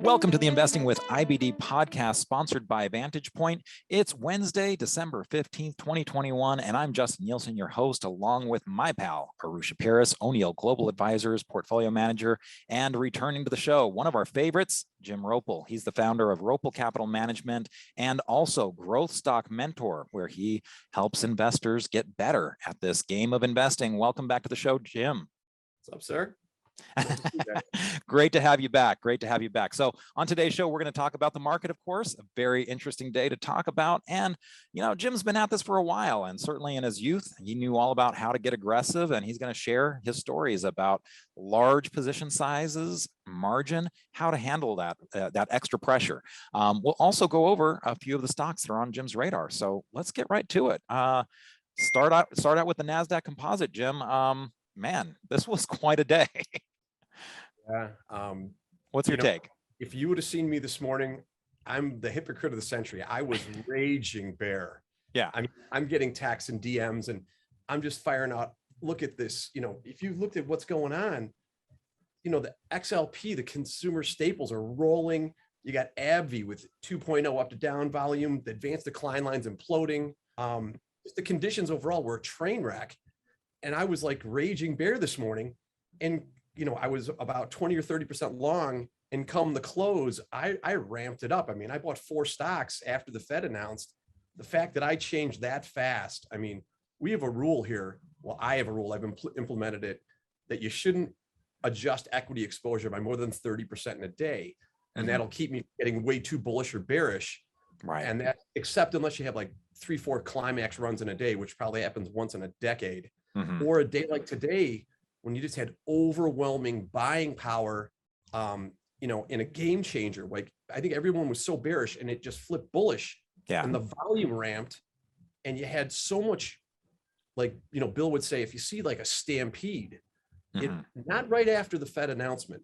Welcome to the Investing with IBD podcast sponsored by Vantage Point. It's Wednesday, December 15th, 2021, and I'm Justin Nielsen, your host, along with my pal, Arusha Paris, O'Neill Global Advisors, Portfolio Manager, and returning to the show, one of our favorites, Jim Roppel. He's the founder of Roppel Capital Management and also Growth Stock Mentor, where he helps investors get better at this game of investing. Welcome back to the show, Jim. What's up, sir? Great to have you back. Great to have you back. So on today's show, we're going to talk about the market, of course, a very interesting day to talk about. And, you know, Jim's been at this for a while, and certainly in his youth, he knew all about how to get aggressive, and he's going to share his stories about large position sizes, margin, how to handle that, that extra pressure. We'll also go over a few of the stocks that are on Jim's radar. So let's get right to it. Start out with the NASDAQ composite, Jim. Man, this was quite a day. Yeah. What's your take? If you would have seen me this morning, I'm the hypocrite of the century. I was raging bear. Yeah. I'm getting texts and DMs, and I'm just firing out. Look at this. You know, if you looked at what's going on, you know, the XLP, the consumer staples are rolling. You got AbbVie with 2.0 up to down volume. The advanced decline lines imploding. Just the conditions overall were a train wreck. And I was like raging bear this morning, and you know, I was about 20 or 30% long, and come the close, I ramped it up. I mean, I bought 4 stocks after the Fed announced. The fact that I changed that fast, I mean, we have a rule here. Well, I have a rule, I've implemented it, that you shouldn't adjust equity exposure by more than 30% in a day. And that'll keep me getting way too bullish or bearish. Right. And that, except unless you have like 3-4 climax runs in a day, which probably happens once in a decade. Or a day like today, when you just had overwhelming buying power, you know, in a game changer. Like, I think everyone was so bearish and it just flipped bullish. Yeah. And the volume ramped, and you had so much, like, you know, Bill would say, if you see like a stampede, it not right after the Fed announcement,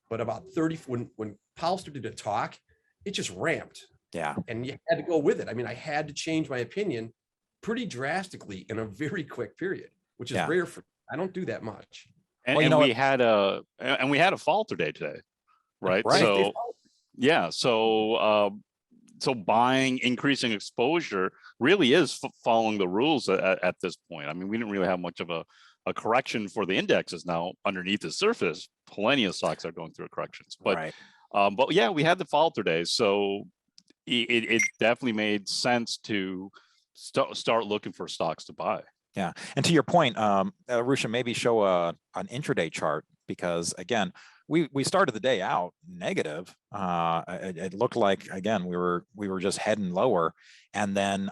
but about 30, when Powell started to talk, it just ramped. Yeah. And you had to go with it. I mean, I had to change my opinion pretty drastically in a very quick period, which is rare for, I don't do that much. And, well, and we had a falter day today, right? So yeah, so buying, increasing exposure really is following the rules at this point. I mean, we didn't really have much of a correction for the indexes. Now, underneath the surface, plenty of stocks are going through corrections. But but yeah, we had the falter day, so it definitely made sense to start looking for stocks to buy. Yeah, and to your point, Arusha, maybe show an intraday chart, because again, we started the day out negative. It looked like, again, we were just heading lower, and then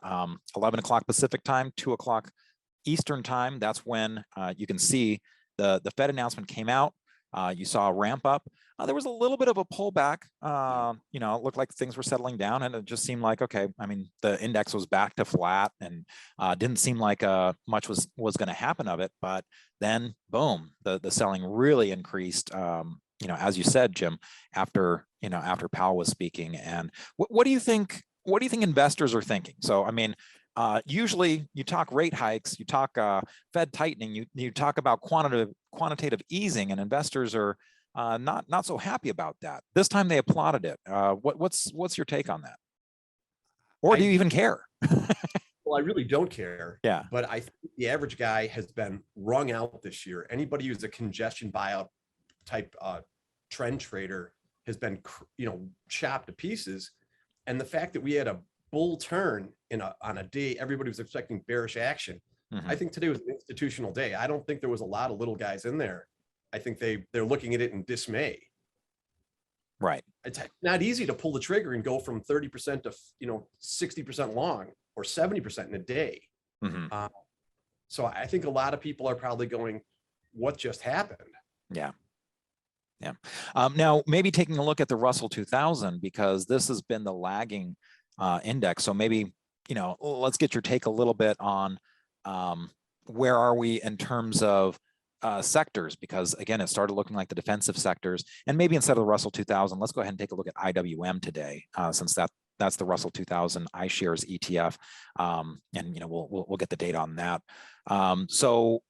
11 o'clock Pacific time, 2 o'clock Eastern time. That's when you can see the Fed announcement came out. You saw a ramp up. There was a little bit of a pullback. You know, it looked like things were settling down, and it just seemed like, okay, I mean, the index was back to flat, and didn't seem like much was going to happen of it. But then, boom, the selling really increased. You know, as you said, Jim, after Powell was speaking. And what do you think? What do you think investors are thinking? So, I mean, usually you talk rate hikes, you talk Fed tightening, you talk about quantitative easing, and investors are not so happy about that. This time they applauded it. What's your take on that? Or do you even care? Well, I really don't care. Yeah. But I think the average guy has been wrung out this year. Anybody who's a congestion buyout type trend trader has been, you know, chopped to pieces. And the fact that we had a bull turn on a day everybody was expecting bearish action. I think today was an institutional day. I don't think there was a lot of little guys in there. I think they're looking at it in dismay. Right. It's not easy to pull the trigger and go from 30% to, you know, 60% long or 70% in a day. So I think a lot of people are probably going, what just happened? Yeah. Yeah. Now, maybe taking a look at the Russell 2000, because this has been the lagging index. So maybe, you know, let's get your take a little bit on where are we in terms of sectors, because again, it started looking like the defensive sectors. And maybe instead of the Russell 2000, let's go ahead and take a look at IWM today, since that's the Russell 2000 iShares ETF. And you know, we'll get the data on that. So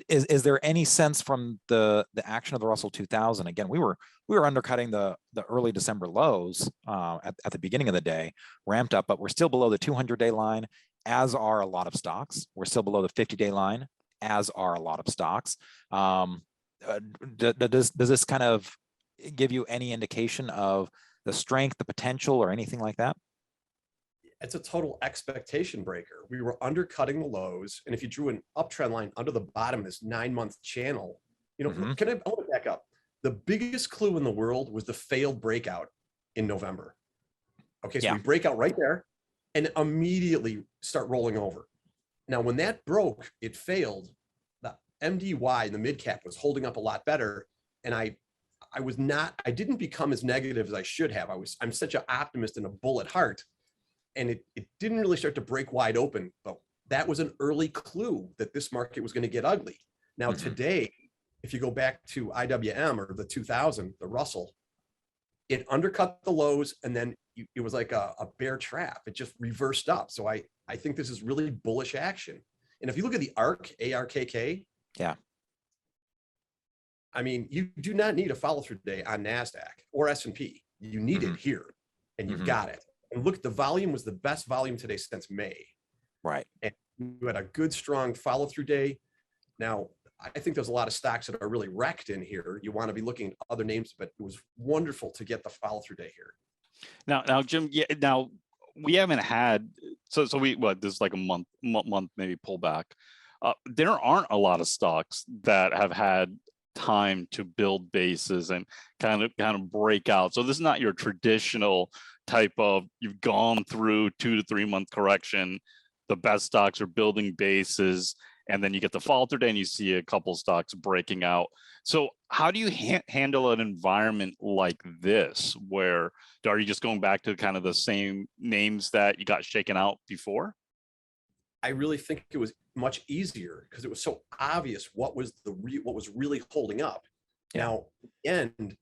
is there any sense from the action of the Russell 2000? Again, we were undercutting the early December lows at the beginning of the day, ramped up, but we're still below the 200-day line, as are a lot of stocks. We're still below the 50-day line, as are a lot of stocks. Does this kind of give you any indication of the strength, the potential, or anything like that? It's a total expectation breaker. We were undercutting the lows. And if you drew an uptrend line under the bottom of this 9-month channel, I want to back up. The biggest clue in the world was the failed breakout in November. Okay, so we break out right there and immediately start rolling over. Now, when that broke, it failed. The MDY, the mid cap, was holding up a lot better. And I didn't become as negative as I should have. I'm such an optimist and a bull at heart. And it didn't really start to break wide open, but that was an early clue that this market was going to get ugly. Now, today, if you go back to IWM or the 2000, the Russell, it undercut the lows, and then it was like a bear trap. It just reversed up. So I think this is really bullish action. And if you look at the ARK, ARKK, I mean, you do not need a follow through day on NASDAQ or S&P. You need it here, and you've got it. And look, the volume was the best volume today since May. Right. And you had a good, strong follow through day. Now, I think there's a lot of stocks that are really wrecked in here. You want to be looking at other names, but it was wonderful to get the follow through day here. Now, Jim, now we haven't had, so this is like a month maybe pullback. There aren't a lot of stocks that have had time to build bases and kind of break out. So this is not your traditional type of, you've gone through 2 to 3 month correction, the best stocks are building bases, and then you get the fall through day and you see a couple stocks breaking out. So how do you handle an environment like this, where are you just going back to kind of the same names that you got shaken out before? I really think it was much easier because it was so obvious what was really holding up. Now, and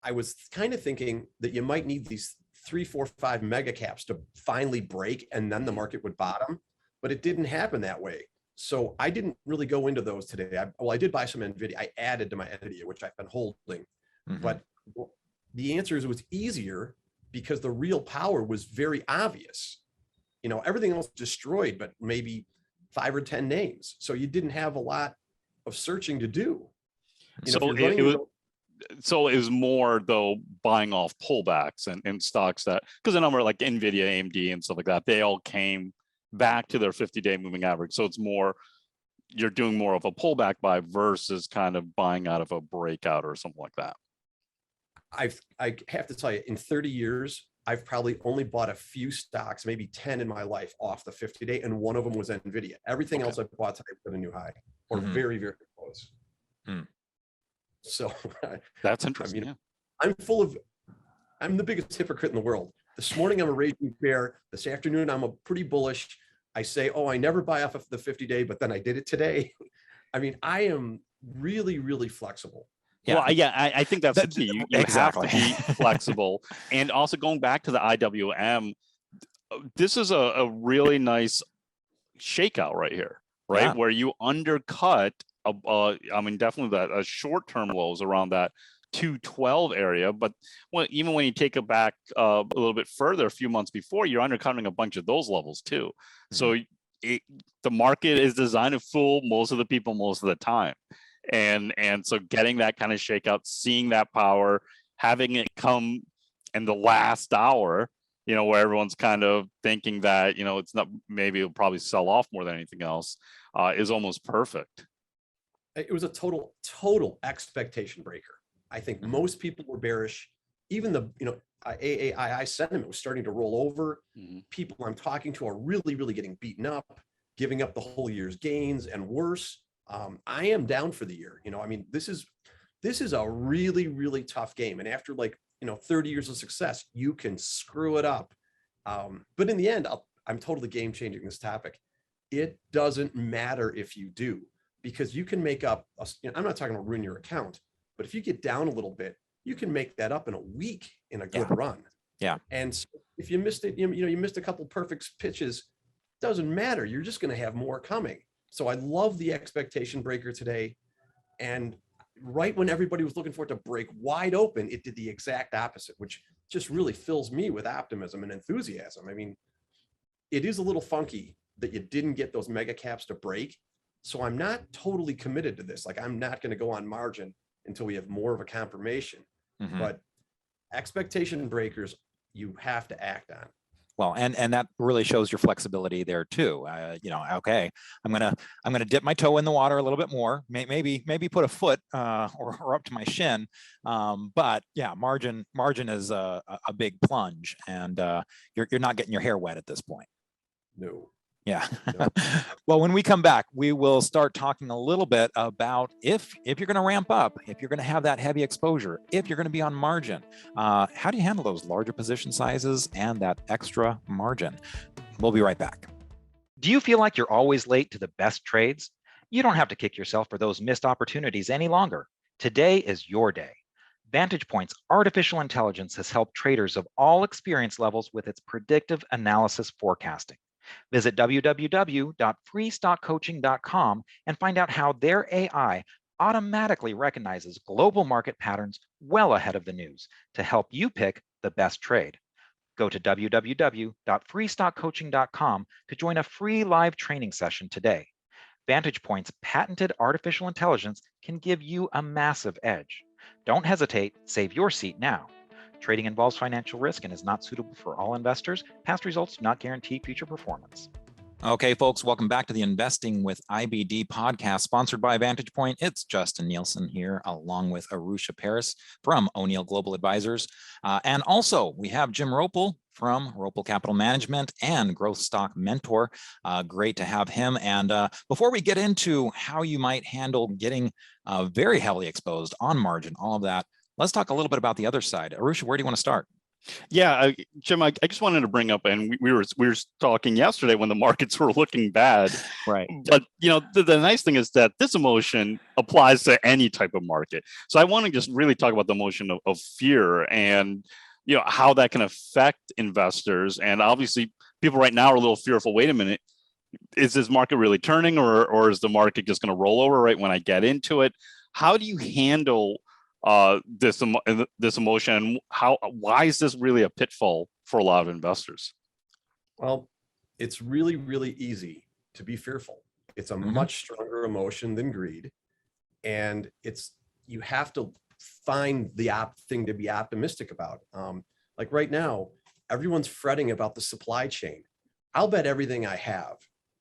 I was kind of thinking that you might need these 3, 4, 5 mega caps to finally break, and then the market would bottom, but it didn't happen that way. So I didn't really go into those today. I did buy some Nvidia. I added to my Nvidia, which I've been holding, but the answer is it was easier because the real power was very obvious. Everything else destroyed, but maybe 5 or 10 names. So you didn't have a lot of searching to do. So it was more though buying off pullbacks and stocks that, because a number like Nvidia, AMD, and stuff like that, they all came back to their 50-day moving average. So it's more, you're doing more of a pullback buy versus kind of buying out of a breakout or something like that. I have to tell you, in 30 years, I've probably only bought a few stocks, maybe 10 in my life, off the 50-day, and one of them was Nvidia. Everything else I bought today was at a new high, or very, very close. So that's interesting. I mean, I'm the biggest hypocrite in the world. This morning I'm a raging bear. This afternoon I'm a pretty bullish. I say, oh, I never buy off of the 50-day, but then I did it today. I mean, I am really, really flexible. Well, I think that's the key. You exactly have to be flexible. And also going back to the IWM, this is a really nice shakeout right here, right? Yeah. Where you undercut, I mean, definitely that short-term lows around that 212 area. But even when you take it back a little bit further, a few months before, you're undercutting a bunch of those levels too. So the market is designed to fool most of the people most of the time. And so getting that kind of shakeout, seeing that power, having it come in the last hour, where everyone's kind of thinking that, it's not, maybe it'll probably sell off more than anything else, is almost perfect. It was a total expectation breaker. I think most people were bearish. Even the, AAII sentiment was starting to roll over. People I'm talking to are really, really getting beaten up, giving up the whole year's gains, and worse. I am down for the year. I mean, this is a really, really tough game. And after 30 years of success, you can screw it up. But in the end, I'm totally game changing this topic. It doesn't matter if you do, because you can make up, I'm not talking about ruin your account, but if you get down a little bit, you can make that up in a week in a good run. Yeah. And so if you missed it, you missed a couple perfect pitches, doesn't matter. You're just going to have more coming. So I love the expectation breaker today. And right when everybody was looking for it to break wide open, it did the exact opposite, which just really fills me with optimism and enthusiasm. I mean, it is a little funky that you didn't get those mega caps to break. So I'm not totally committed to this. Like, I'm not going to go on margin until we have more of a confirmation. But expectation breakers, you have to act on. Well, and that really shows your flexibility there too. Okay, I'm gonna dip my toe in the water a little bit more, maybe put a foot or up to my shin. But yeah, margin is a big plunge, and you're not getting your hair wet at this point. No. Yeah. No. Well, when we come back, we will start talking a little bit about if you're going to ramp up, if you're going to have that heavy exposure, if you're going to be on margin, how do you handle those larger position sizes and that extra margin? We'll be right back. Do you feel like you're always late to the best trades? You don't have to kick yourself for those missed opportunities any longer. Today is your day. Vantage Point's artificial intelligence has helped traders of all experience levels with its predictive analysis forecasting. Visit www.freestockcoaching.com and find out how their AI automatically recognizes global market patterns well ahead of the news to help you pick the best trade. Go to www.freestockcoaching.com to join a free live training session today. Vantage Point's patented artificial intelligence can give you a massive edge. Don't hesitate, save your seat now. Trading involves financial risk and is not suitable for all investors. Past results do not guarantee future performance. Okay, folks, welcome back to the Investing with IBD podcast, sponsored by Vantage Point. It's Justin Nielsen here, along with Arusha Paris from O'Neill Global Advisors. And also, we have Jim Roppel from Roppel Capital Management and Growth Stock Mentor. Great to have him. And before we get into how you might handle getting very heavily exposed on margin, all of that, let's talk a little bit about the other side. Arusha, where do you want to start? Yeah, Jim, I just wanted to bring up, and we were talking yesterday when the markets were looking bad, right? But the nice thing is that this emotion applies to any type of market. So I want to just really talk about the emotion of fear and how that can affect investors. And obviously, people right now are a little fearful. Wait a minute, is this market really turning, or is the market just going to roll over right when I get into it? How do you handle this emotion? Why is this really a pitfall for a lot of investors? Well, it's really, really easy to be fearful. It's a much stronger emotion than greed. And you have to find the thing to be optimistic about. Like right now, everyone's fretting about the supply chain. I'll bet everything I have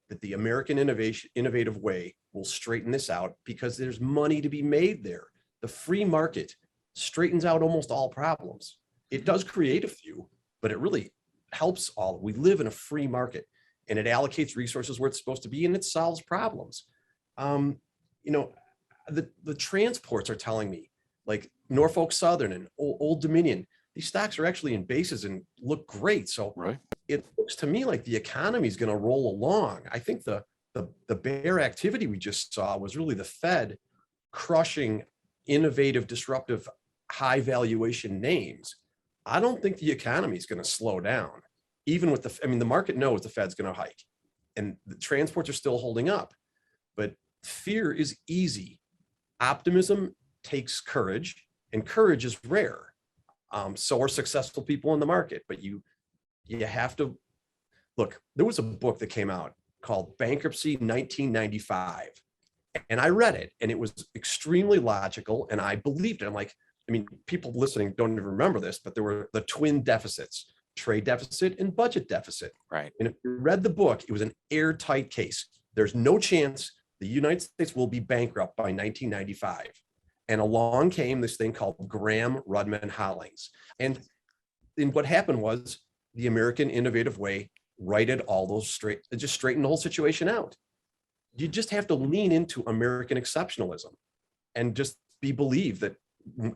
that the American innovative way will straighten this out, because there's money to be made there. The free market straightens out almost all problems. It does create a few, but it really helps all. We live in a free market, and it allocates resources where it's supposed to be, and it solves problems. The transports are telling me, like Norfolk Southern and Old Dominion, these stocks are actually in bases and look great. So It looks to me like the economy is going to roll along. I think the bear activity we just saw was really the Fed crushing innovative, disruptive, high valuation names. I don't think the economy is going to slow down, even with the market knows the Fed's going to hike, and the transports are still holding up. But fear is easy. Optimism takes courage, and courage is rare. So are successful people in the market, but you have to look. There was a book that came out called Bankruptcy 1995. And I read it, and it was extremely logical, and I believed it. I'm like, people listening don't even remember this, but there were the twin deficits: trade deficit and budget deficit. Right. And if you read the book, it was an airtight case. There's no chance the United States will be bankrupt by 1995. And along came this thing called Graham-Rudman-Hollings. And what happened was the American innovative way righted all those just straightened the whole situation out. You just have to lean into American exceptionalism and just believe that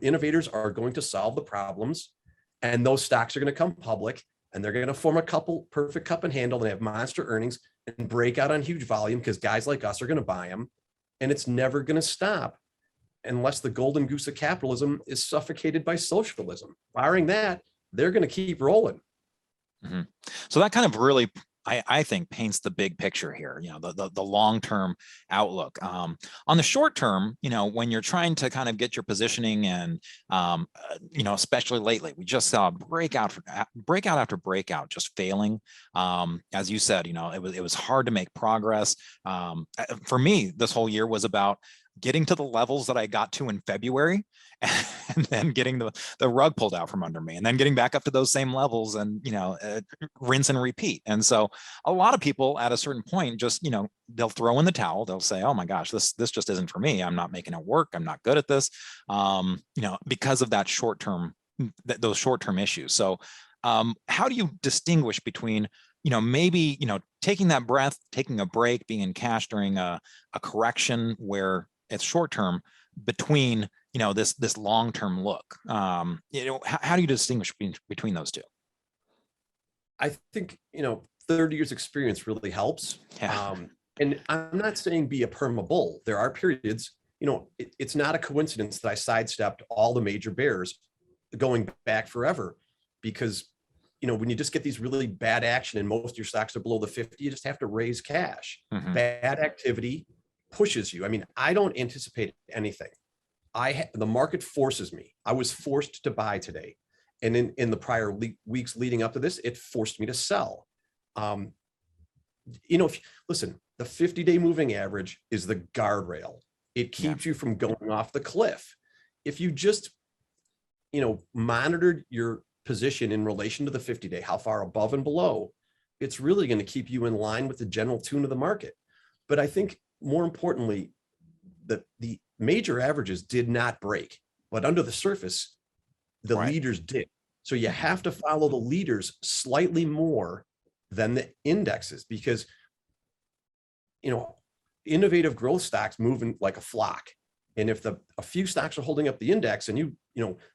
innovators are going to solve the problems, and those stocks are going to come public, and they're going to form a perfect cup and handle, and have monster earnings and break out on huge volume because guys like us are going to buy them. And it's never going to stop unless the golden goose of capitalism is suffocated by socialism. Barring that, they're going to keep rolling. So that kind of really I think paints the big picture here, the long-term outlook. On the short term, when you're trying to kind of get your positioning and, especially lately, we just saw breakout after breakout just failing. As you said, it was hard to make progress. For me, this whole year was about getting to the levels that I got to in February and then getting the rug pulled out from under me and then getting back up to those same levels and, rinse and repeat. And so a lot of people at a certain point just, they'll throw in the towel. They'll say, oh my gosh, this just isn't for me. I'm not making it work. I'm not good at this, because of that those short-term issues. So how do you distinguish between maybe, taking that breath, taking a break, being in cash during a correction where it's short term, between this long term look? How do you distinguish between those two? I think 30 years experience really helps. Yeah. And I'm not saying be a perma bull. There are periods. It's not a coincidence that I sidestepped all the major bears going back forever, because when you just get these really bad action and most of your stocks are below the 50, you just have to raise cash. Mm-hmm. Bad activity pushes you. I mean, I don't anticipate anything. The market forces me. I was forced to buy today. And in the prior weeks leading up to this, it forced me to sell. Listen, the 50-day moving average is the guardrail. It keeps you from going off the cliff. If you just, monitored your position in relation to the 50-day, how far above and below, it's really going to keep you in line with the general tune of the market. But I think more importantly, the major averages did not break, but under the surface, the leaders did. So you have to follow the leaders slightly more than the indexes, because, innovative growth stocks moving like a flock. And if a few stocks are holding up the index and you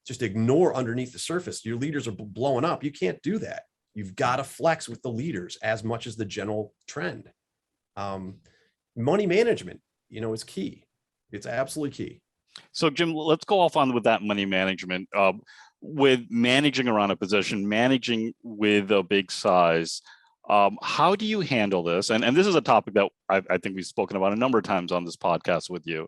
just ignore underneath the surface, your leaders are blowing up. You can't do that. You've got to flex with the leaders as much as the general trend. Money management, is key. It's absolutely key. So Jim, let's go off on with that money management. With managing around a position, managing with a big size, how do you handle this? And this is a topic that I think we've spoken about a number of times on this podcast with you.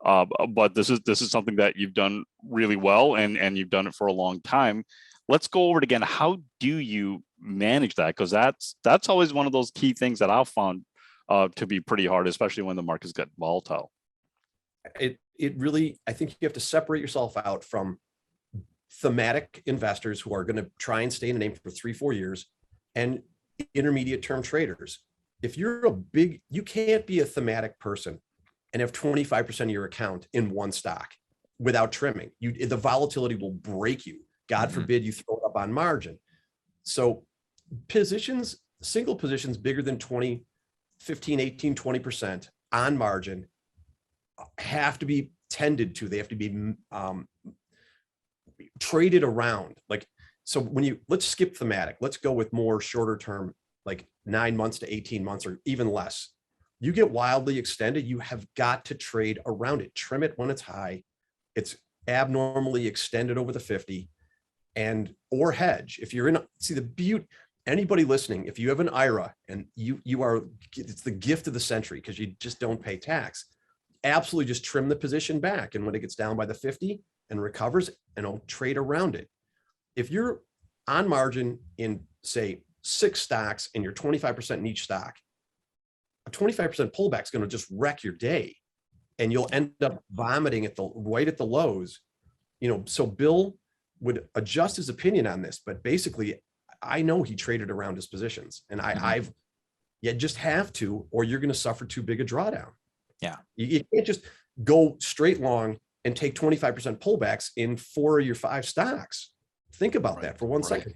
But this is something that you've done really well, and you've done it for a long time. Let's go over it again. How do you manage that? Because that's always one of those key things that I've found to be pretty hard, especially when the markets get volatile. It really, I think you have to separate yourself out from thematic investors who are going to try and stay in the name for 3-4 years, and intermediate term traders. If you're you can't be a thematic person and have 25% of your account in one stock without trimming. The volatility will break you. God forbid you throw it up on margin. So single positions bigger than 20, 15, 18, 20% on margin have to be tended to. They have to be traded around. So let's skip thematic. Let's go with more shorter term, like 9 months to 18 months or even less. You get wildly extended, you have got to trade around it. Trim it when it's high. It's abnormally extended over the 50, or hedge. If you're anybody listening, if you have an IRA and it's the gift of the century because you just don't pay tax, absolutely just trim the position back. And when it gets down by the 50 and recovers, trade around it. If you're on margin in, say, 6 stocks and you're 25% in each stock, a 25% pullback is going to just wreck your day, and you'll end up vomiting right at the lows. So Bill would adjust his opinion on this, but basically, I know he traded around his positions, and you just have to, or you're going to suffer too big a drawdown. Yeah, you can't just go straight long and take 25% pullbacks in 4 of your 5 stocks. Think about that for 1 second.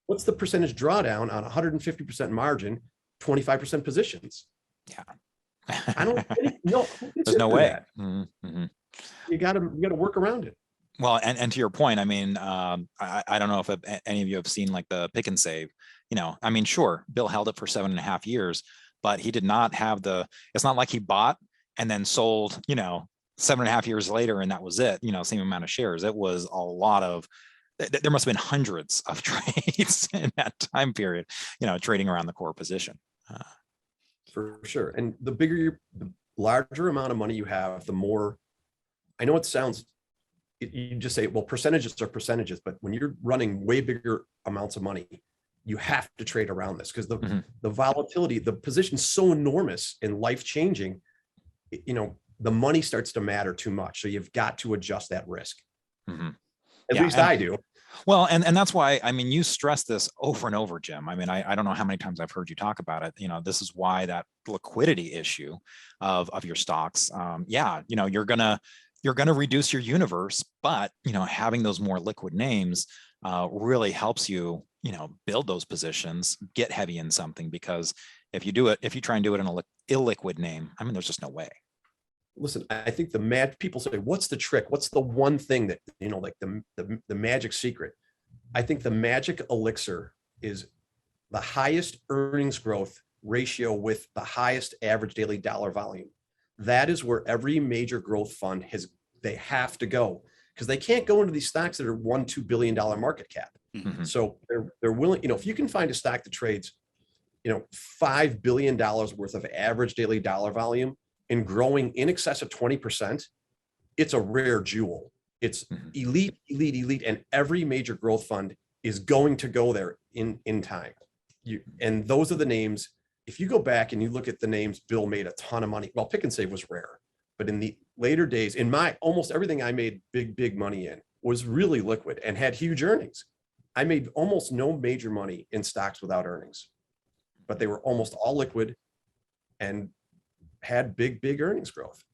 What's the percentage drawdown on 150% margin, 25% positions? Yeah. I don't no. There's no way. Mm-hmm. You got to work around it. Well, and to your point, I mean, I don't know if any of you have seen like the pick and save. I mean, sure, Bill held it for 7.5 years, but he did not have it's not like he bought and then sold, 7.5 years later, and that was it, same amount of shares. It was a lot of, there must have been hundreds of trades in that time period, trading around the core position. For sure. And the larger amount of money you have, the more, I know it sounds, you just say, well, percentages are percentages, but when you're running way bigger amounts of money, you have to trade around this because the volatility, the position's so enormous and life-changing, the money starts to matter too much. So you've got to adjust that risk. At least I do. Well, and that's why, I mean, you stress this over and over, Jim. I mean, I don't know how many times I've heard you talk about it. This is why that liquidity issue of your stocks, you're gonna reduce your universe, but having those more liquid names really helps you, build those positions, get heavy in something, because if you try and do it in an illiquid name, I mean, there's just no way. Listen, I think people say, what's the trick? What's the one thing that, like the magic secret? I think the magic elixir is the highest earnings growth ratio with the highest average daily dollar volume. That is where every major growth fund they have to go, because they can't go into these stocks that are $1-2 billion market cap. So they're willing, if you can find a stock that trades, $5 billion worth of average daily dollar volume, and growing in excess of 20%, it's a rare jewel. It's elite, and every major growth fund is going to go there in time. And those are the names. If you go back and you look at the names, Bill made a ton of money. Well, Pick and Save was rare, but in the later days, almost everything I made big money in was really liquid and had huge earnings. I made almost no major money in stocks without earnings, but they were almost all liquid and had big earnings growth.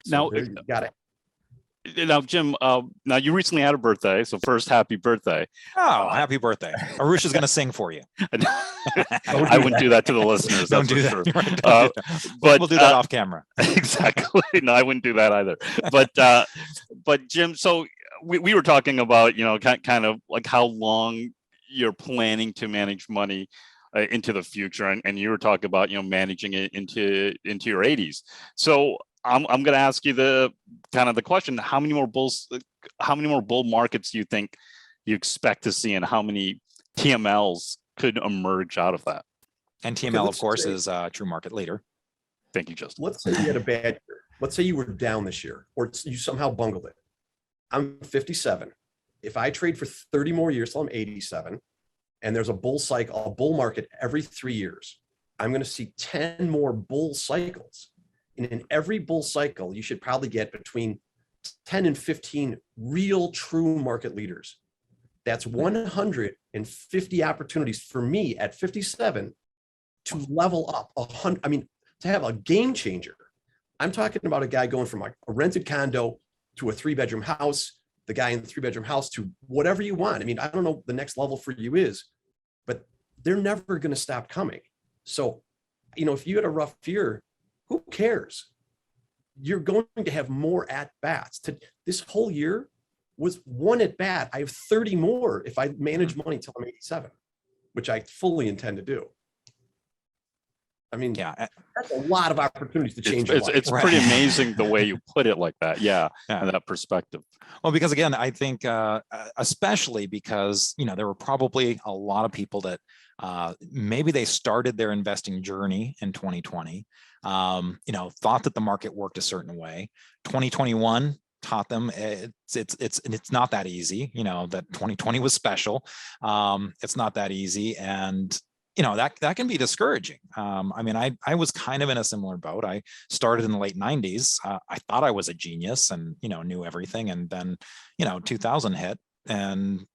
So now, you got it. Now, Jim, now you recently had a birthday, so first, happy birthday. Oh, happy birthday. Arush is going to sing for you. I wouldn't do that to the listeners. Don't do that. Sure. Right, don't do that. But we'll do that off camera. Exactly. No, I wouldn't do that either. But Jim, so we were talking about, kind of like how long you're planning to manage money into the future, and you were talking about, managing it into your 80s. So I'm going to ask you the question: how many more bull markets do you think you expect to see, and how many TMLs could emerge out of that? And TML, of course, is a true market leader. Thank you, Justin. Let's say you had a bad year. Let's say you were down this year, or you somehow bungled it. I'm 57. If I trade for 30 more years till I'm 87, and there's a bull market every 3 years, I'm going to see 10 more bull cycles. And in every bull cycle, you should probably get between 10 and 15 real true market leaders. That's 150 opportunities for me at 57 to level up 100. I mean, to have a game changer. I'm talking about a guy going from a rented condo to a 3-bedroom house, the guy in the 3-bedroom house to whatever you want. I mean, I don't know what the next level for you is, but they're never going to stop coming. So, if you had a rough year, who cares? You're going to have more at bats. This whole year was 1 at bat. I have 30 more if I manage money till I'm 87, which I fully intend to do. I mean, that's a lot of opportunities to change your life. It's pretty amazing the way you put it like that. Yeah. And that perspective. Well, because again, I think especially because, there were probably a lot of people that maybe they started their investing journey in 2020, thought that the market worked a certain way. 2021 taught them it's not that easy, that 2020 was special. It's not that easy. And that can be discouraging. I mean, I was kind of in a similar boat. I started in the late 90s. I thought I was a genius and, knew everything. And then, 2000 hit, and,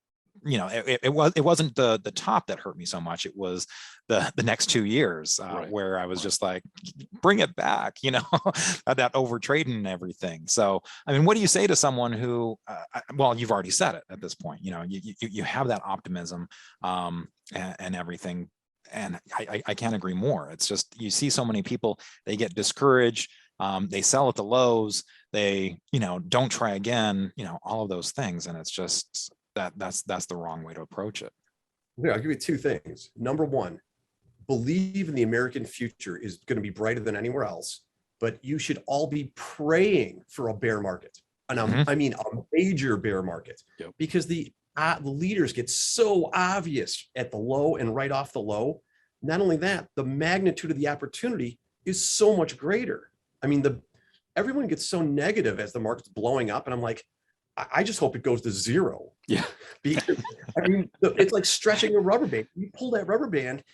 it wasn't the top that hurt me so much. It was the next 2 years where I was just like, bring it back, that over trading and everything. So, I mean, what do you say to someone who, well, you've already said it at this point, you have that optimism and everything. And I can't agree more. It's just, you see so many people, they get discouraged, they sell at the lows, they, don't try again, all of those things. And it's just that's the wrong way to approach it. Yeah, I'll give you 2 things. Number 1, believe in the American future is going to be brighter than anywhere else, but you should all be praying for a bear market. and I mean a major bear market, because the leaders get so obvious at the low and right off the low. Not only that, the magnitude of the opportunity is so much greater. I mean, everyone gets so negative as the market's blowing up, and I'm like, I just hope it goes to zero. Yeah. Because I mean, it's like stretching a rubber band. You pull that rubber band,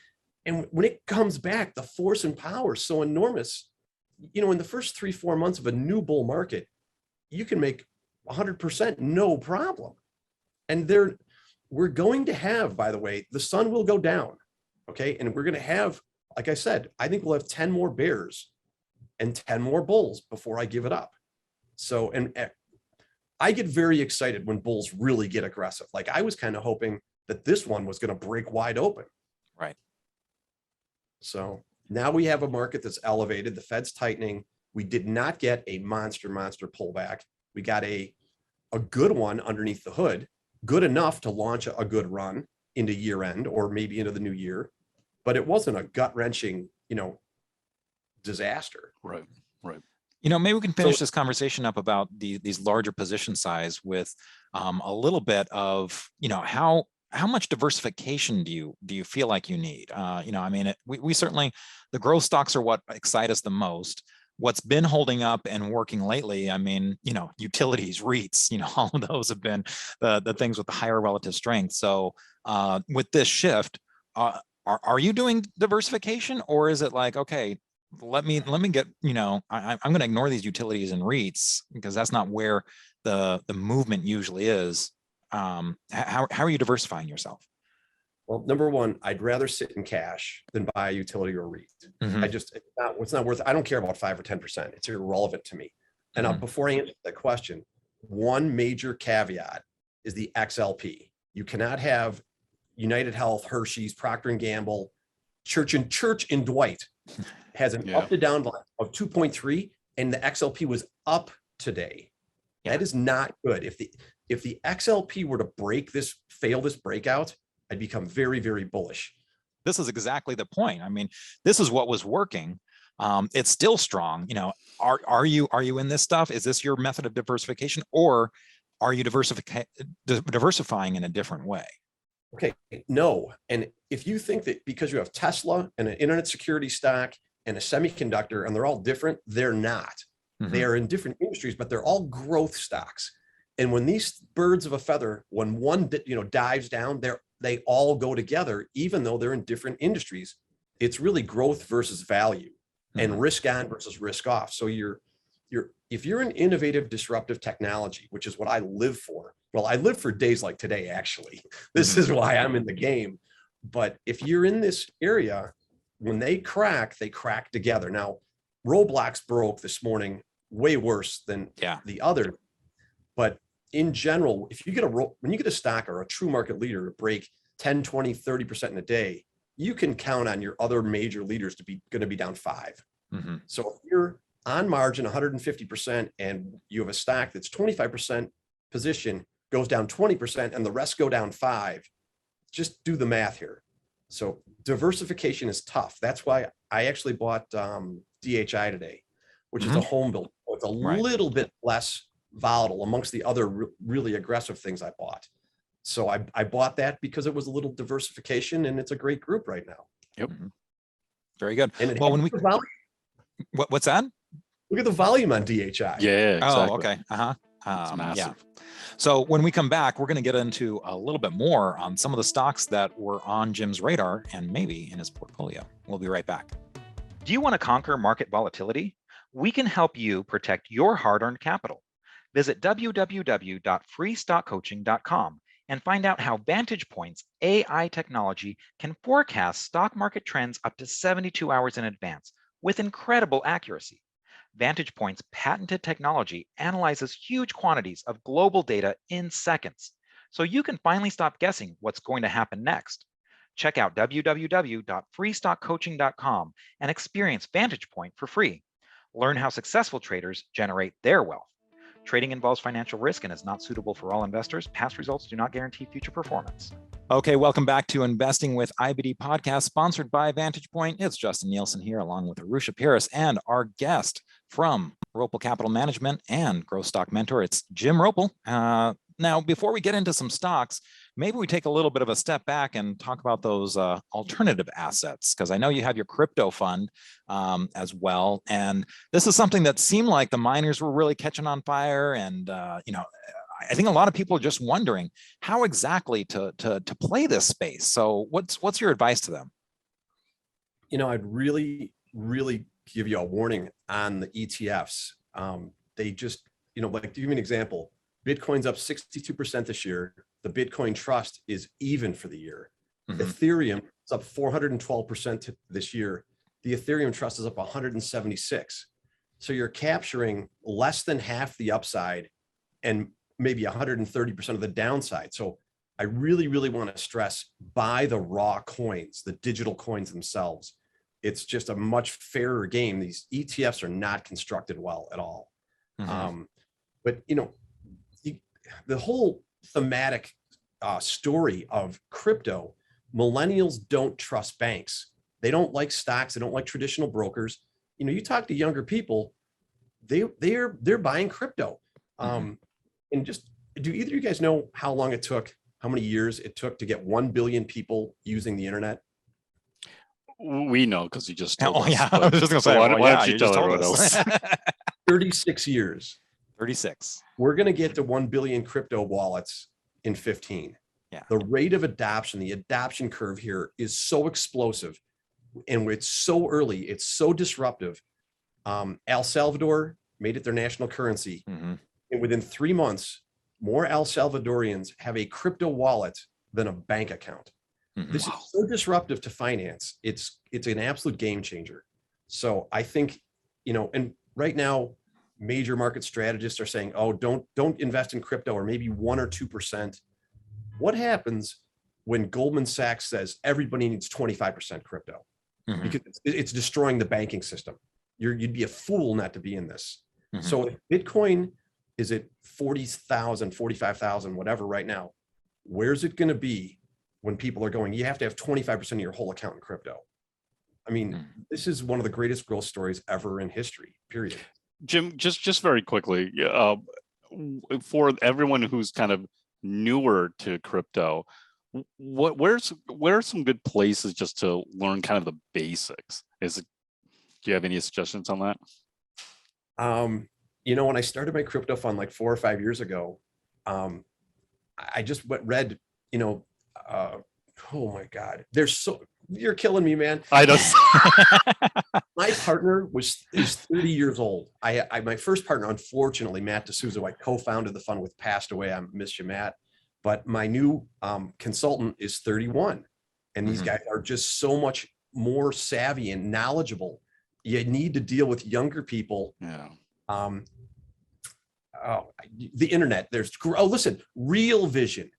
and when it comes back, the force and power is so enormous. You know, in the first 3-4 months of a new bull market, you can make 100% no problem. And we're going to have, by the way, the sun will go down. Okay. And we're going to have, like I said, I think we'll have 10 more bears and 10 more bulls before I give it up. So, and I get very excited when bulls really get aggressive. Like I was kind of hoping that this one was going to break wide open. Right. So now we have a market that's elevated. The Fed's tightening. We did not get a monster pullback. We got a good one underneath the hood, good enough to launch a good run into year end or maybe into the new year, but it wasn't a gut wrenching, disaster. Right. Maybe we can finish this conversation up about these larger position size with a little bit of, how much diversification do you feel like you need? I mean, we certainly, the growth stocks are what excite us the most. What's been holding up and working lately, I mean, utilities, REITs, all of those have been the things with the higher relative strength. So with this shift, are you doing diversification, or is it like, okay, let me get, I'm going to ignore these utilities and REITs because that's not where the movement usually is. How are you diversifying yourself? Well, number one, I'd rather sit in cash than buy a utility or a REIT. It's not worth, I don't care about 5 or 10%. It's irrelevant to me. And before I answer that question, one major caveat is the XLP. You cannot have United Health, Hershey's, Procter & Gamble, Church and Dwight has an up to down line of 2.3, and the XLP was up today. That is not good. If the XLP were to fail this breakout, I'd become very, very bullish. This is exactly the point. I mean, this is what was working. It's still strong. Are you in this stuff? Is this your method of diversification, or are you diversifying in a different way? Okay, no. And if you think that because you have Tesla and an internet security stock and a semiconductor and they're all different, they're not. They are in different industries, but they're all growth stocks. And when these birds of a feather, when one dives down, they all go together, even though they're in different industries. It's really growth versus value and risk on versus risk off. So if you're an innovative, disruptive technology, which is what I live for. Well, I live for days like today, actually. This is why I'm in the game. But if you're in this area, when they crack together. Now, Roblox broke this morning way worse than the other. But in general, if you when you get a stock or a true market leader to break 10, 20, 30% in a day, you can count on your other major leaders to be going to be down 5. So if you're on margin 150% and you have a stock that's 25% position goes down 20% and the rest go down 5, just do the math here. So diversification is tough. That's why I actually bought DHI today, which is a home builder. It's a little bit less volatile amongst the other really aggressive things I bought. So I bought that because it was a little diversification, and it's a great group right now. Yep. Very good. And well, when we what's that? Look at the volume on DHI. Yeah. Exactly. Oh, okay. It's massive. Yeah. So when we come back, we're going to get into a little bit more on some of the stocks that were on Jim's radar and maybe in his portfolio. We'll be right back. Do you want to conquer market volatility? We can help you protect your hard-earned capital. Visit www.freestockcoaching.com and find out how Vantage Point's AI technology can forecast stock market trends up to 72 hours in advance with incredible accuracy. Vantage Point's patented technology analyzes huge quantities of global data in seconds, so you can finally stop guessing what's going to happen next. Check out www.freestockcoaching.com and experience Vantage Point for free. Learn how successful traders generate their wealth. Trading involves financial risk and is not suitable for all investors. Past results do not guarantee future performance. Okay, welcome back to Investing with IBD podcast, sponsored by Vantage Point. It's Justin Nielsen here, along with Arusha Paris and our guest from Roppel Capital Management and Growth Stock Mentor. It's Jim Roppel. Now, before we get into some stocks, maybe we take a little bit of a step back and talk about those alternative assets, because I know you have your crypto fund as well. And this is something that seemed like the miners were really catching on fire. And, I think a lot of people are just wondering how exactly to play this space. So what's your advice to them? I'd really give you a warning on the ETFs. They just, like, to give you an example, Bitcoin's up 62% this year. The Bitcoin Trust is even for the year. Ethereum is up 412% this year. The Ethereum Trust is up 176. So you're capturing less than half the upside and maybe 130% of the downside. So I really want to stress, buy the raw coins, the digital coins themselves. It's just a much fairer game. These ETFs are not constructed well at all. But the whole thematic story of crypto, millennials don't trust banks. They don't like stocks. They don't like traditional brokers. You talk to younger people, they're buying crypto. And just, do either of you guys know how long it took, how many years it took to get 1 billion people using the internet? We know, because you just told us. Yeah, I was just going to say, why don't you tell everyone else? 36 years. 36. We're going to get to 1 billion crypto wallets in 15. Yeah. The rate of adoption, the adoption curve here is so explosive, and it's so early, it's so disruptive. El Salvador made it their national currency. And within 3 months, more El Salvadorians have a crypto wallet than a bank account. This is so disruptive to finance. It's an absolute game changer. So I think, and right now, major market strategists are saying, oh, don't invest in crypto, or maybe 1 or 2%. What happens when Goldman Sachs says everybody needs 25% crypto? Because it's destroying the banking system. You'd be a fool not to be in this. So if Bitcoin is at 40,000, 45,000, whatever right now, where's it going to be when people are going, you have to have 25% of your whole account in crypto? I mean, this is one of the greatest growth stories ever in history, period. Jim, just very quickly, for everyone who's kind of newer to crypto, where are some good places just to learn kind of the basics? Do you have any suggestions on that? When I started my crypto fund like 4 or 5 years ago, I just read, oh my God, you're killing me, man. I know. My partner is 30 years old. My first partner, unfortunately, Matt D'Souza, who I co-founded the fund with, passed away. I miss you, Matt. But my new consultant is 31. And these guys are just so much more savvy and knowledgeable. You need to deal with younger people. Yeah. The internet, listen, Real Vision.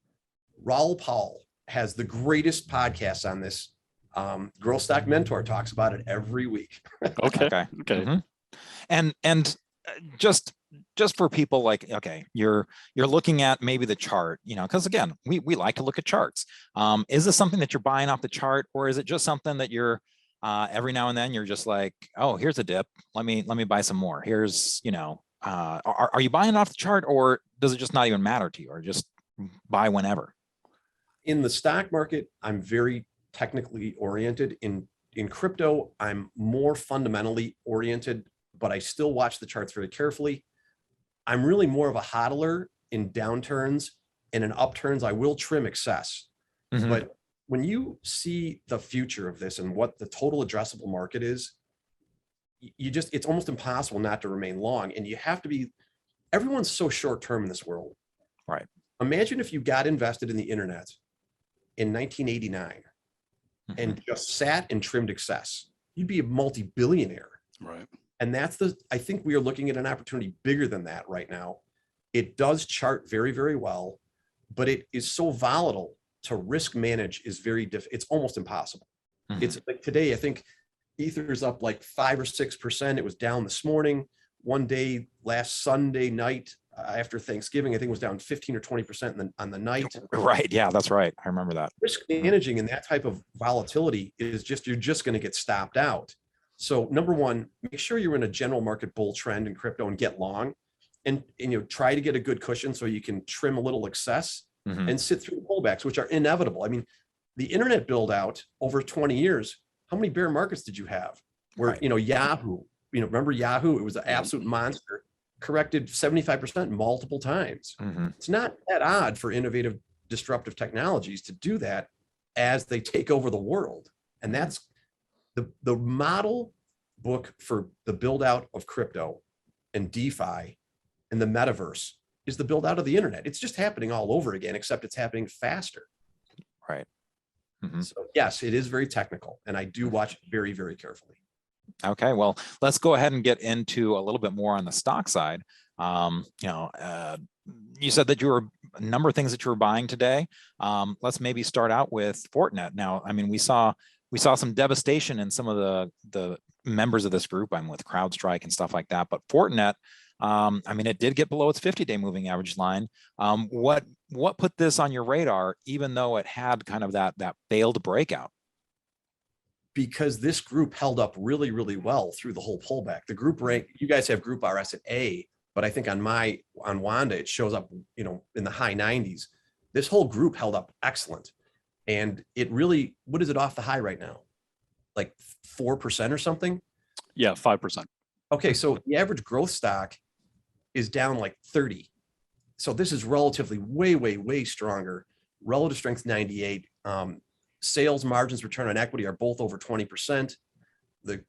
Roppel has the greatest podcast on this. Growth Stock Mentor talks about it every week. Okay. And just for people like, okay, you're looking at maybe the chart, because again, we like to look at charts. Is this something that you're buying off the chart, or is it just something that you're every now and then you're just like, oh, here's a dip, let me buy some more. Here's, are you buying off the chart, or does it just not even matter to you, or just buy whenever? In the stock market, I'm very technically oriented. In crypto, I'm more fundamentally oriented, but I still watch the charts very carefully. I'm really more of a hodler in downturns, and in upturns, I will trim excess. But when you see the future of this and what the total addressable market is, it's almost impossible not to remain long. And you have to be, everyone's so short-term in this world. Right. Imagine if you got invested in the internet in 1989 and just sat and trimmed excess. You'd be a multi-billionaire. Right. And I think we are looking at an opportunity bigger than that right now. It does chart very, very well, but it is so volatile. To risk manage is very it's almost impossible. It's like today, I think Ether is up like 5 or 6%. It was down this morning. One day, last Sunday night after Thanksgiving, I think it was down 15 or 20% on the night. Right. Yeah, that's right. I remember that. Risk managing in that type of volatility is you're just going to get stopped out. So number one, make sure you're in a general market bull trend in crypto and get long, and try to get a good cushion so you can trim a little excess and sit through pullbacks, which are inevitable. I mean, the internet build out over 20 years, how many bear markets did you have? Where, Yahoo, remember Yahoo? It was an absolute monster, corrected 75% multiple times. It's not that odd for innovative, disruptive technologies to do that as they take over the world. And that's the model book for the build out of crypto and DeFi and the metaverse is the build out of the internet. It's just happening all over again, except it's happening faster. Right. So yes, it is very technical, and I do watch it very, very carefully. Okay, well, let's go ahead and get into a little bit more on the stock side. You said that you were a number of things that you were buying today. Let's maybe start out with Fortinet. Now, I mean, we saw some devastation in some of the members of this group. I'm with CrowdStrike and stuff like that, but Fortinet, I mean, it did get below its 50-day moving average line. What put this on your radar, even though it had kind of that failed breakout? Because this group held up really, really well through the whole pullback. The group rank, you guys have group RS at A, but I think on Wanda, it shows up, in the high 90s. This whole group held up excellent. And it really, what is it off the high right now? Like 4% or something? Yeah, 5%. Okay, so the average growth stock is down like 30. So this is relatively way, way, way stronger. Relative strength 98. Sales margins, return on equity are both over 20%. The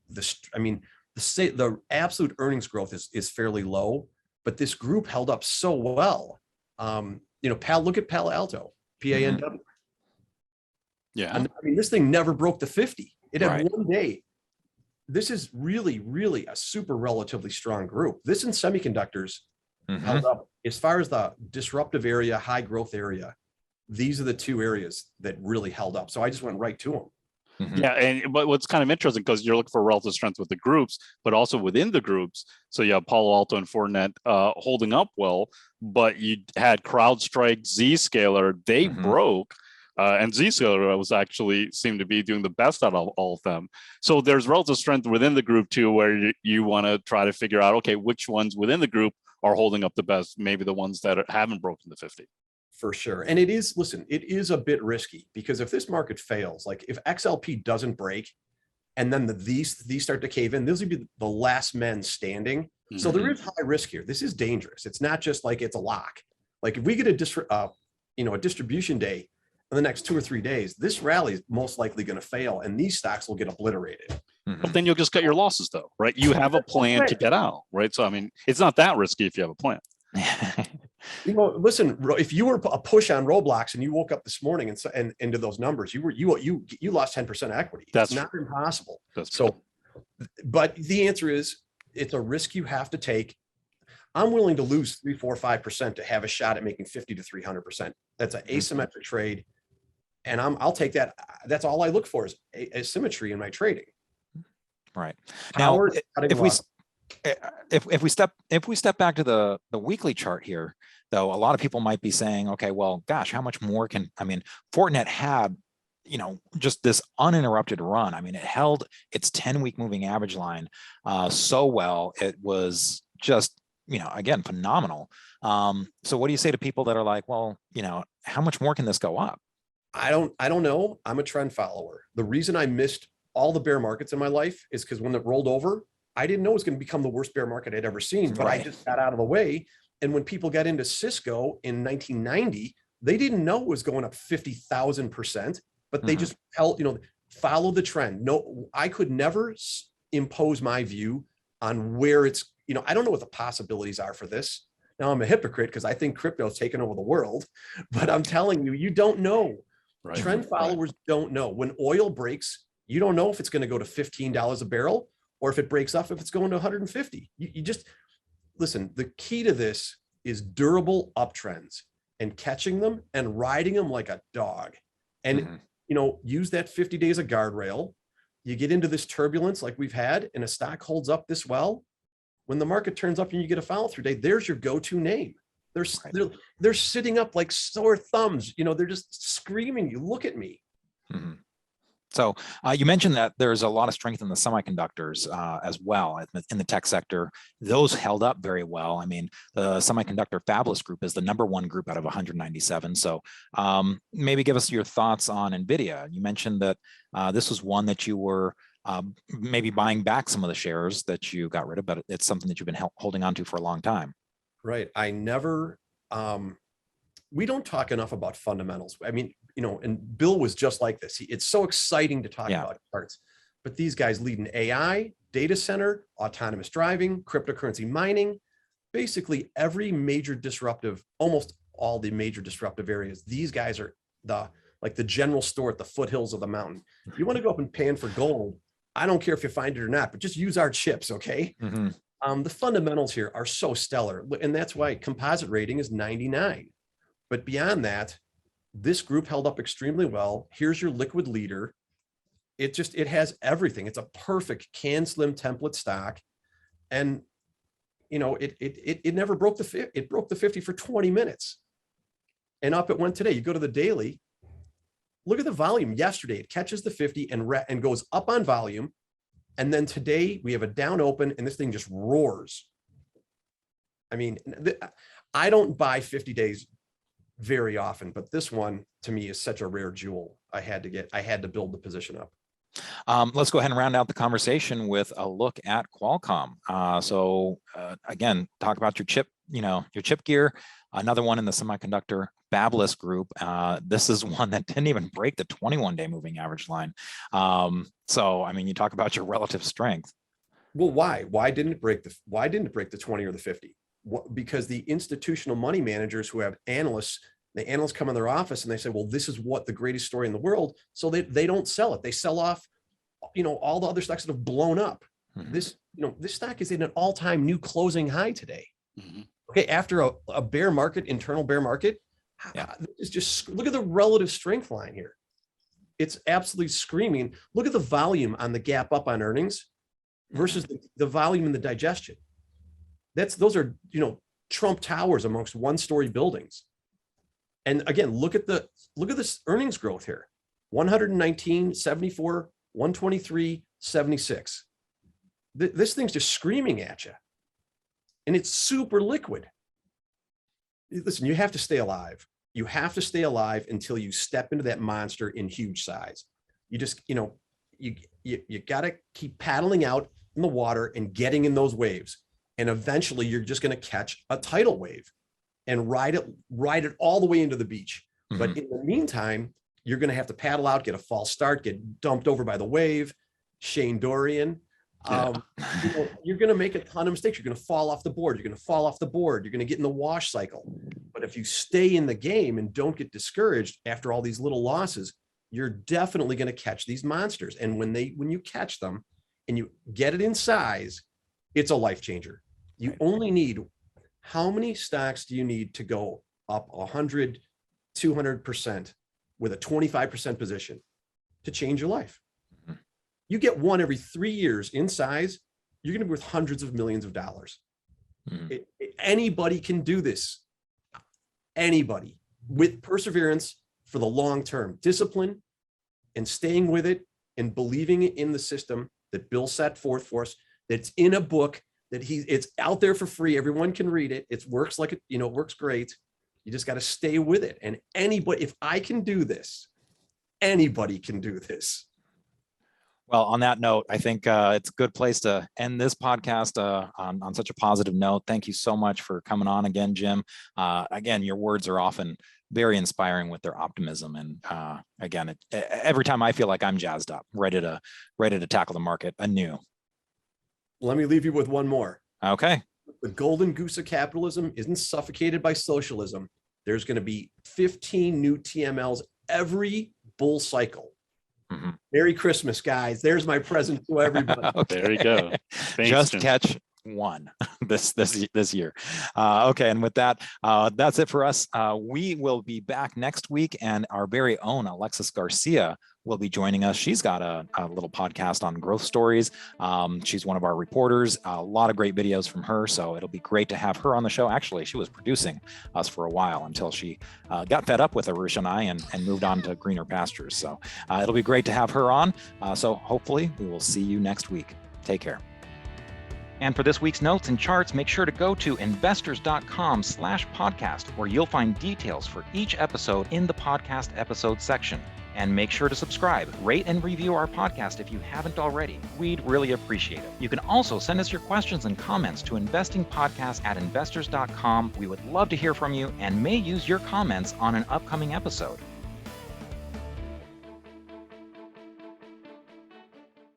absolute earnings growth is fairly low, but this group held up so well. Look at Palo Alto, PANW. Yeah. And I mean, this thing never broke the 50. It had Right. one day. This is really, really a super relatively strong group. This in semiconductors held up. As far as the disruptive area, high growth area, these are the two areas that really held up. So I just went right to them. Yeah, but what's kind of interesting, because you're looking for relative strength with the groups, but also within the groups. So you have Palo Alto and Fortinet holding up well, but you had CrowdStrike, Zscaler, they broke. And Zscaler was actually seemed to be doing the best out of all of them. So there's relative strength within the group too, where you want to try to figure out, okay, which ones within the group are holding up the best, maybe the ones that haven't broken the 50. For sure. And it is a bit risky, because if this market fails, like if XLP doesn't break and then these start to cave in, these will be the last men standing. So there is high risk here. This is dangerous. It's not just like it's a lock. Like if we get a distribution day in the next 2 or 3 days, this rally is most likely going to fail and these stocks will get obliterated. But then you'll just cut your losses though, right? You have a plan to get out, right? So, I mean, it's not that risky if you have a plan. Listen, if you were a push on Roblox and you woke up this morning and into those numbers, you lost 10% equity. That's not impossible. But the answer is, it's a risk you have to take. I'm willing to lose 3, 4, 5% to have a shot at making 50 to 300%. That's an asymmetric trade, and I'll take that. That's all I look for is asymmetry in my trading. Right. Now, if we step back to the weekly chart here, though, a lot of people might be saying, okay, well, gosh, how much more Fortinet had, just this uninterrupted run. I mean, it held its 10-week moving average line so well. It was just, again, phenomenal. So what do you say to people that are like, well, how much more can this go up? I don't know. I'm a trend follower. The reason I missed all the bear markets in my life is because when it rolled over, I didn't know it was going to become the worst bear market I'd ever seen, but I just got out of the way. And when people got into Cisco in 1990, they didn't know it was going up 50,000%, but they just follow the trend. No, I could never impose my view on where it's, I don't know what the possibilities are for this. Now I'm a hypocrite because I think crypto is taking over the world, but I'm telling you, you don't know. Right. Trend followers don't know. When oil breaks, you don't know if it's going to go to $15 a barrel or if it breaks off, if it's going to 150. You just listen. The key to this is durable uptrends and catching them and riding them like a dog. And use that 50 days of guardrail. You get into this turbulence like we've had, and a stock holds up this well. When the market turns up and you get a follow through day, there's your go-to name. They're sitting up like sore thumbs. They're just screaming, you look at me. So you mentioned that there's a lot of strength in the semiconductors as well in the tech sector. Those held up very well. I mean, the semiconductor fabless group is the #1 group out of 197. So maybe give us your thoughts on Nvidia. You mentioned that this was one that you were maybe buying back some of the shares that you got rid of, but it's something that you've been holding on to for a long time. Right. I never, we don't talk enough about fundamentals. I mean, you know, and Bill was just like this. It's so exciting to talk about charts, but these guys lead in AI, data center, autonomous driving, cryptocurrency mining, basically every major disruptive, almost all the major disruptive areas. These guys are like the general store at the foothills of the mountain. You want to go up and pan for gold, I don't care if you find it or not, but just use our chips, okay? The fundamentals here are so stellar, and that's why composite rating is 99. But beyond that, this group held up extremely well. Here's your liquid leader. It has everything. It's a perfect can slim template stock. And, you know, it never broke it broke the 50 for 20 minutes. And up it went today. You go to the daily, look at the volume. Yesterday, it catches the 50 and goes up on volume. And then today we have a down open and this thing just roars. I mean, I don't buy 50 days very often, but this one to me is such a rare jewel. I had to build the position up. Let's go ahead and round out the conversation with a look at Qualcomm. Again, talk about your chip, your chip gear. Another one in the semiconductor fabless group. This is one that didn't even break the 21-day moving average line. So, I mean, you talk about your relative strength. Well, why? Why didn't it break the 20 or the 50? Because the institutional money managers who have analysts, the analysts come in their office and they say, well, this is what the greatest story in the world. So they don't sell it. They sell off, all the other stocks that have blown up. This stock is in an all-time new closing high today. Okay. After a bear market, internal bear market, it's just, look at the relative strength line here. It's absolutely screaming. Look at the volume on the gap up on earnings versus the volume in the digestion. Those are, Trump towers amongst one-story buildings. And again, look at this earnings growth here. 119, 74, 123, 76. This thing's just screaming at you. And it's super liquid. Listen, you have to stay alive. You have to stay alive until you step into that monster in huge size. You just, you got to keep paddling out in the water and getting in those waves. And eventually you're just going to catch a tidal wave and ride it all the way into the beach. But in the meantime, you're going to have to paddle out, get a false start, get dumped over by the wave. Shane Dorian. You're going to make a ton of mistakes. You're going to fall off the board. You're going to fall off the board. You're going to get in the wash cycle. But if you stay in the game and don't get discouraged after all these little losses, you're definitely going to catch these monsters. And when you catch them and you get it in size, it's a life changer. You only need, how many stocks do you need to go up 100, 200% with a 25% position to change your life? You get one every 3 years in size, you're going to be worth hundreds of millions of dollars. Anybody can do this. Anybody with perseverance for the long term, discipline and staying with it and believing in the system that Bill set forth for us, that's in a book, that it's out there for free. Everyone can read it. It works like it works great. You just got to stay with it. And anybody, if I can do this, anybody can do this. Well, on that note, I think it's a good place to end this podcast on such a positive note. Thank you so much for coming on again, Jim. Again, your words are often very inspiring with their optimism. And again, every time I feel like I'm jazzed up, ready to tackle the market anew. Let me leave you with one more. Okay. The golden goose of capitalism isn't suffocated by socialism. There's going to be 15 new TMLs every bull cycle. Merry Christmas, guys. There's my present to everybody. Okay. There you go. Thanks, Just Jim. catch one this year. Okay, and with that, that's it for us. We will be back next week, and our very own Alexis Garcia will be joining us. She's got a little podcast on growth stories. She's one of our reporters. A lot of great videos from her, so it'll be great to have her on the show. Actually, she was producing us for a while until she got fed up with Arusha and I and moved on to greener pastures. So it'll be great to have her on. So hopefully we will see you next week. Take care. And for this week's notes and charts, make sure to go to investors.com/podcast, where you'll find details for each episode in the podcast episode section. And make sure to subscribe, rate, and review our podcast if you haven't already. We'd really appreciate it. You can also send us your questions and comments to investingpodcast@investors.com. We would love to hear from you and may use your comments on an upcoming episode.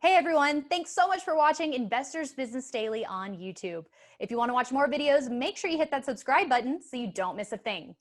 Hey everyone, thanks so much for watching Investors Business Daily on YouTube. If you want to watch more videos, make sure you hit that subscribe button so you don't miss a thing.